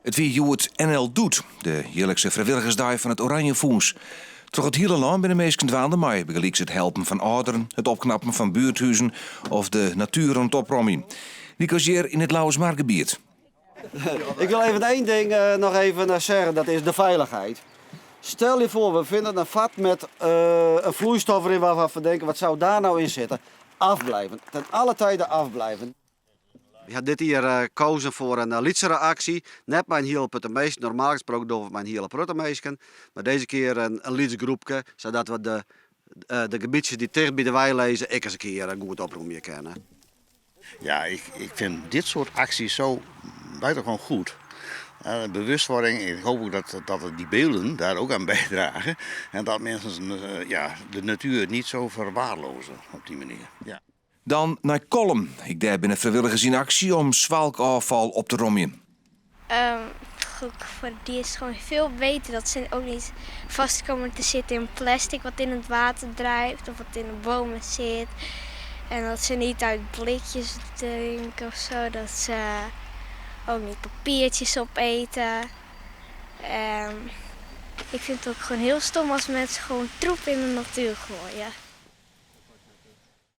Het wie hoe het NL doet, de jaarlijkse vrijwilligersdag van het Oranje Fonds. Toch het hele land ben de meesten dwaande mij, begelijks het helpen van ouderen, het opknappen van buurthuizen of de natuur rond oprommen. Die logeer in het Lauwersmaargebied. Ik wil even één ding nog even zeggen, dat is de veiligheid. Stel je voor, we vinden een vat met een vloeistof erin waarvan we denken, wat zou daar nou in zitten? Afblijven, ten alle tijden afblijven. Ik had dit hier gekozen voor een lietsere actie. Net mijn heel puttermeesken, normaal gesproken doen we mijn hele puttermeesken. Maar deze keer een lietsgroepje, zodat we de gebiedjes die dicht bij de wei lezen, ik eens een keer goed oproemen kunnen. Ja, ik vind dit soort acties zo buitengewoon goed. Bewustwording, ik hoop ook dat die beelden daar ook aan bijdragen. En dat mensen de natuur niet zo verwaarlozen op die manier. Ja. Dan naar Kolm. Ik daar ben een vrijwilligers in actie om zwalkafval op te rommen. Voor die is gewoon veel beter dat ze ook niet vast komen te zitten in plastic wat in het water drijft of wat in de bomen zit. En dat ze niet uit blikjes drinken of zo, dat ze ook niet papiertjes opeten. Ik vind het ook gewoon heel stom als mensen gewoon troep in de natuur gooien.